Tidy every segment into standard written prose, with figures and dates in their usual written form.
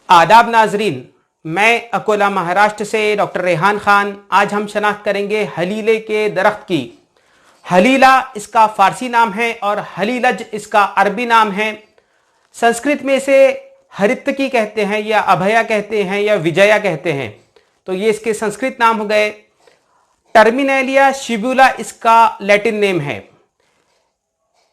आदाब नाजरीन, मैं अकोला महाराष्ट्र से डॉक्टर रेहान खान। आज हम शनाख्त करेंगे हलीले के दरख्त की। हलीला इसका फारसी नाम है और हलीलज इसका अरबी नाम है। संस्कृत में इसे हरितकी कहते हैं या अभया कहते हैं या विजया कहते हैं। तो ये इसके संस्कृत नाम हो गए। टर्मिनेलिया शिबुला इसका लैटिन नेम है।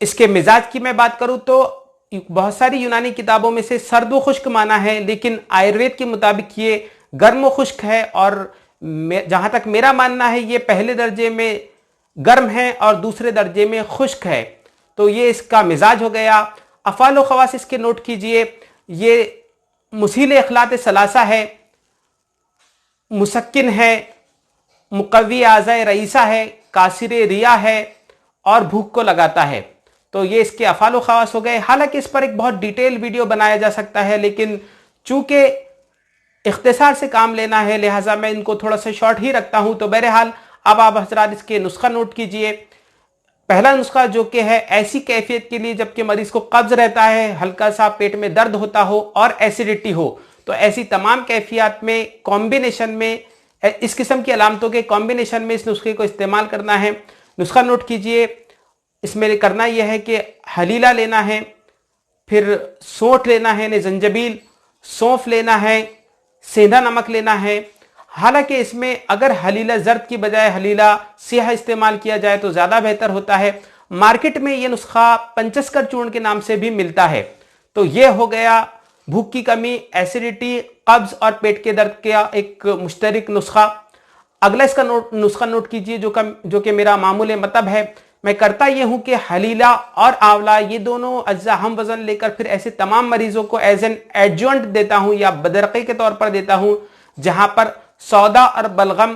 इसके मिजाज की मैं बात करूं तो बहुत सारी यूनानी किताबों में से सर्द व खुश्क माना है, लेकिन आयुर्वेद के मुताबिक ये गर्म व खुश्क है। और जहां तक मेरा मानना है ये पहले दर्जे में गर्म है और दूसरे दर्जे में खुश्क है। तो ये इसका मिजाज हो गया। अफ़ाल व ख़वास इसके नोट कीजिए। ये मुसील इखलात सलासा है, मुसक्किन है, मुक़व्वी आज़ाए रईसा है, कासिर रिया है और भूख को लगाता है। तो ये इसके अफ़ाल व ख़वास हो गए। हालांकि इस पर एक बहुत डिटेल वीडियो बनाया जा सकता है, लेकिन चूंकि इख्तिसार से काम लेना है लिहाजा मैं इनको थोड़ा सा शॉर्ट ही रखता हूं। तो बहरहाल अब आप हजरात इसके नुस्खा नोट कीजिए। पहला नुस्खा जो कि है ऐसी कैफियत के लिए जबकि मरीज को कब्ज रहता है, हल्का सा पेट में दर्द होता हो और एसिडिटी हो, तो ऐसी तमाम कैफियत में कॉम्बिनेशन में इस किस्म की अलामतों के कॉम्बिनेशन में इस नुस्खे को इस्तेमाल करना है। नुस्खा नोट कीजिए। इसमें करना यह है कि हलीला लेना है, फिर सोंठ लेना है, यानी जंजबील, सौंफ लेना है, सेंधा नमक लेना है। हालांकि इसमें अगर हलीला जर्द की बजाय हलीला सियाह इस्तेमाल किया जाए तो ज़्यादा बेहतर होता है। मार्केट में यह नुस्खा पंचस्कर चूर्ण के नाम से भी मिलता है। तो यह हो गया भूख की कमी, एसिडिटी, कब्ज और पेट के दर्द का एक मुश्तरक नुस्खा। अगला इसका नुस्खा नोट कीजिए जो कि मेरा मामूल मतलब है। मैं करता यह हूं कि हलीला और आंवला ये दोनों अज्जा हम वजन लेकर फिर ऐसे तमाम मरीजों को एज एन एडजुएंट देता हूं या बदरक़ी के तौर पर देता हूं जहां पर सौदा और बलगम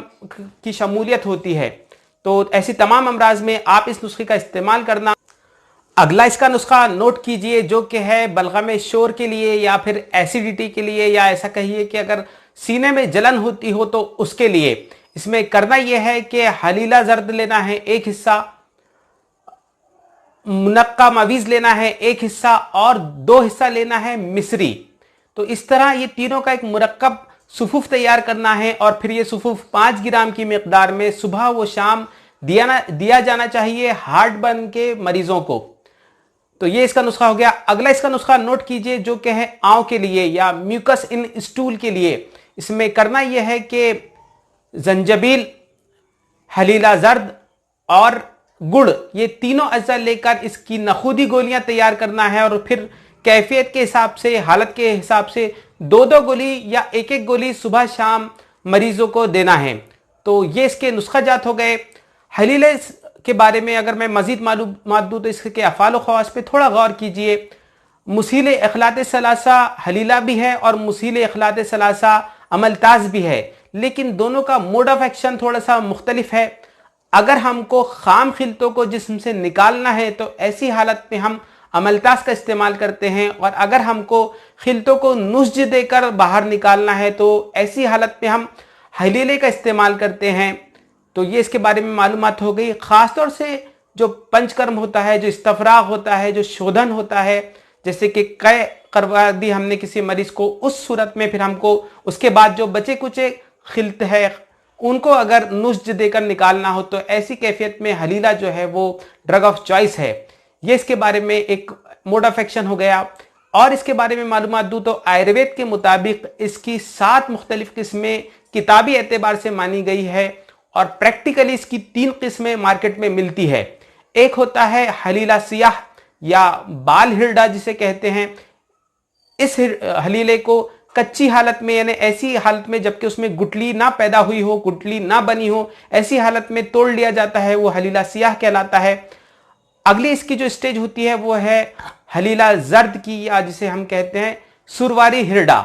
की शमूलियत होती है। तो ऐसी तमाम अमराज में आप इस नुस्खे का इस्तेमाल करना। अगला इसका नुस्खा नोट कीजिए जो कि है बलगम शोर के लिए या फिर एसिडिटी के लिए, या ऐसा कहिए कि अगर सीने में जलन होती हो तो उसके लिए। इसमें करना यह है कि हलीला जर्द लेना है एक हिस्सा, मुनक्का मवीज लेना है एक हिस्सा और 2 हिस्सा लेना है मिस्री। तो इस तरह ये तीनों का एक मुरक्कब सुफूफ तैयार करना है और फिर ये सुफूफ 5 ग्राम की मिकदार में सुबह व शाम दिया जाना चाहिए हार्ट बर्न के मरीजों को। तो ये इसका नुस्खा हो गया। अगला इसका नुस्खा नोट कीजिए जो कि है आंव के लिए या म्यूकस इन स्टूल के लिए। इसमें करना यह है कि जंजबील, हलीला जर्द और गुड़ ये तीनों अज्जा लेकर इसकी नखूदी गोलियां तैयार करना है और फिर कैफियत के हिसाब से, हालत के हिसाब से 2-2 गोली या 1-1 गोली सुबह शाम मरीजों को देना है। तो ये इसके नुस्खा जात हो गए। हलीले के बारे में अगर मैं मजीद मालूमात दूं तो इसके अफ़ाल व ख़वास पे थोड़ा गौर कीजिए। मुसील इखलात सलासा हलीला भी है और मुसील इखलात सलासा अमलताज भी है, लेकिन दोनों का मोड ऑफ एक्शन थोड़ा सा मुख्तलिफ है। अगर हमको खाम खिलतों को जिस्म से निकालना है तो ऐसी हालत में हम अमलतास का इस्तेमाल करते हैं, और अगर हमको खिलतों को नुस्ज देकर बाहर निकालना है तो ऐसी हालत में हम हलीले का इस्तेमाल करते हैं। तो ये इसके बारे में मालूमात हो गई। ख़ासतौर से जो पंचकर्म होता है, जो इस्तफराग होता है, जो शोधन होता है, जैसे कि कै करवा दी हमने किसी मरीज को, उस सूरत में फिर हमको उसके बाद जो बचे कुचे खिलत है उनको अगर नुस्ज देकर निकालना हो तो ऐसी कैफियत में हलीला जो है वो ड्रग ऑफ चॉइस है। ये इसके बारे में एक मोड ऑफ एक्शन हो गया। और इसके बारे में मालूमात दूं तो आयुर्वेद के मुताबिक इसकी 7 मुख्तलिफ किस्में किताबी एतबार से मानी गई है और प्रैक्टिकली इसकी 3 किस्में मार्केट में मिलती है। एक होता है हलीला सियाह या बाल हिरडा जिसे कहते हैं। इस हलीले को कच्ची हालत में, यानी ऐसी हालत में जबकि उसमें गुठली ना पैदा हुई हो, गुठली ना बनी हो, ऐसी हालत में तोड़ लिया जाता है, वो हलीला सियाह कहलाता है। अगली इसकी जो स्टेज होती है वो है हलीला जर्द की, या जिसे हम कहते हैं सुरवारी हिरडा।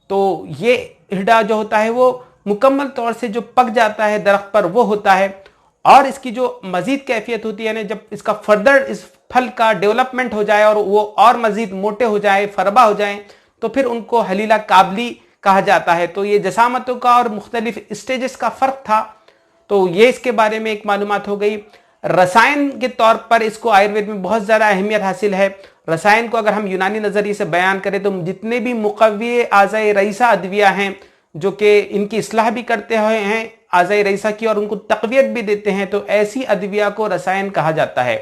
तो ये हिरडा जो होता है वो मुकम्मल तौर से जो पक जाता है दरख्त पर वो होता है। और इसकी जो मजीद कैफियत होती है, यानी जब इसका फर्दर इस फल का डेवलपमेंट हो जाए और वो और मजीद मोटे हो जाए, फरबा हो जाए, तो फिर उनको हलीला काबली कहा जाता है। तो ये जसामतों का और मुख्तलिफ स्टेजेस का फ़र्क था। तो ये इसके बारे में एक मालूमात हो गई। रसायन के तौर पर इसको आयुर्वेद में बहुत ज़्यादा अहमियत हासिल है। रसायन को अगर हम यूनानी नजरिए से बयान करें तो जितने भी मुकव्वी आज़ाए रईसा अद्विया हैं जो कि इनकी इस्लाह भी करते हुए हैं आज़ाए रईसा की और उनको तक़वियत भी देते हैं, तो ऐसी अद्विया को रसायन कहा जाता है।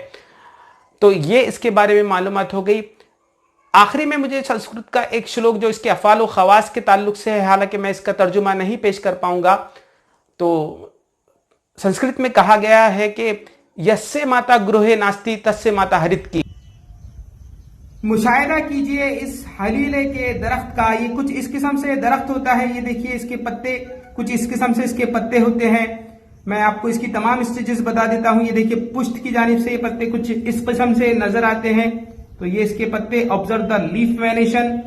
तो ये इसके बारे में मालूमात हो गई। आखिरी में मुझे संस्कृत का एक श्लोक जो इसके अफ़ाल व ख़वास के ताल्लुक से है, हालांकि मैं इसका तर्जुमा नहीं पेश कर पाऊंगा, तो संस्कृत में कहा गया है कि यस्से माता गृहे नास्ति तस्से माता हरित की। मुशाहिदा कीजिए इस हलीले के दरख्त का। ये कुछ इस किस्म से दरख्त होता है, ये देखिए इसके पत्ते कुछ इस किस्म से इसके पत्ते होते हैं। मैं आपको इसकी तमाम स्टेजेस बता देता हूं। ये देखिए पुष्ट की जानिब से ये पत्ते कुछ इस किस्म से नजर आते हैं, तो ये इसके पत्ते, ऑब्जर्व द लीफ वेनेशन,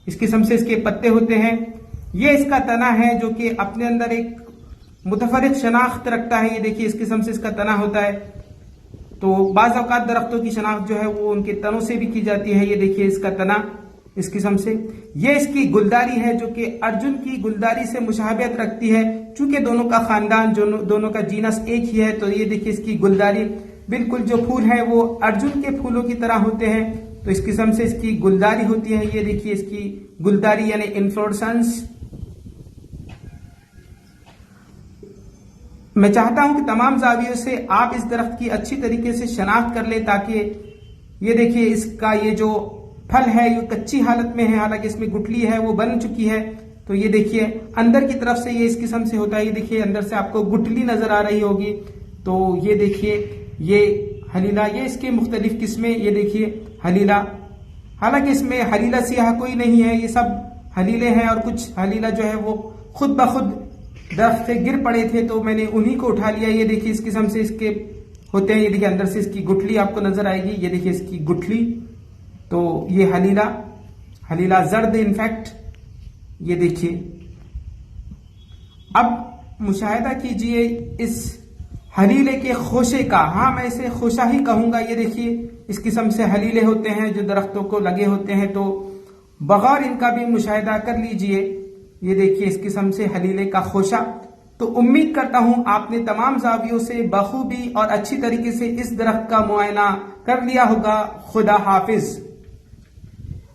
इस किस्म से इसके पत्ते होते हैं। ये इसका तना है जो कि अपने अंदर एक मुतफरिक शनाख्त रखता है। ये देखिए इस किस्म से इसका तना होता है। तो बाज़ औक़ात दरख्तों की शनाख्त जो है वो उनके तनों से भी की जाती है। ये देखिए इसका तना इस किस्म से। ये इसकी गुलदारी है जो कि अर्जुन की गुलदारी से मुशाहबत रखती है। चूंकि दोनों का खानदान, दोनों का जीनस एक ही है, तो ये देखिए इसकी गुलदारी बिल्कुल जो फूल है वो अर्जुन के फूलों की तरह होते हैं, तो इस किस्म से इसकी गुलदारी होती है। ये देखिए इसकी गुलदारी यानी इन्फ्लोरेसेंस। मैं चाहता हूं कि तमाम जावियों से आप इस दरख्त की अच्छी तरीके से शनाख्त कर लें, ताकि ये देखिए इसका ये जो फल है ये कच्ची हालत में है, हालांकि इसमें गुठली है वो बन चुकी है। तो ये देखिए अंदर की तरफ से ये इस किस्म से होता है। ये देखिए अंदर से आपको गुठली नजर आ रही होगी। तो ये देखिए ये हलीला, ये इसके मुख्तलिफ किस्में, ये देखिए हलीला। हालांकि इसमें हलीला सियाह कोई नहीं है, ये सब हलीले हैं, और कुछ हलीला जो है वो खुद ब खुद दरख्त से गिर पड़े थे, तो मैंने उन्हीं को उठा लिया। ये देखिए इस किस्म से इसके होते हैं। ये देखिए अंदर से इसकी गुठली आपको नजर आएगी। ये देखिए इसकी गुठली, तो ये हलीला जर्द इनफैक्ट। ये देखिए अब मुशाहिदा कीजिए इस हलीले के खोशे का। हाँ, मैं इसे खोशा ही कहूंगा। ये देखिए इस किस्म से हलीले होते हैं जो दरख्तों को लगे होते हैं, तो बगैर इनका भी मुशाहिदा कर लीजिए। ये देखिए इस किस्म से हलीले का खोशा। तो उम्मीद करता हूं आपने तमाम जावियों से बखूबी और अच्छी तरीके से इस दरख्त का मुआयना कर लिया होगा। खुदा हाफिज।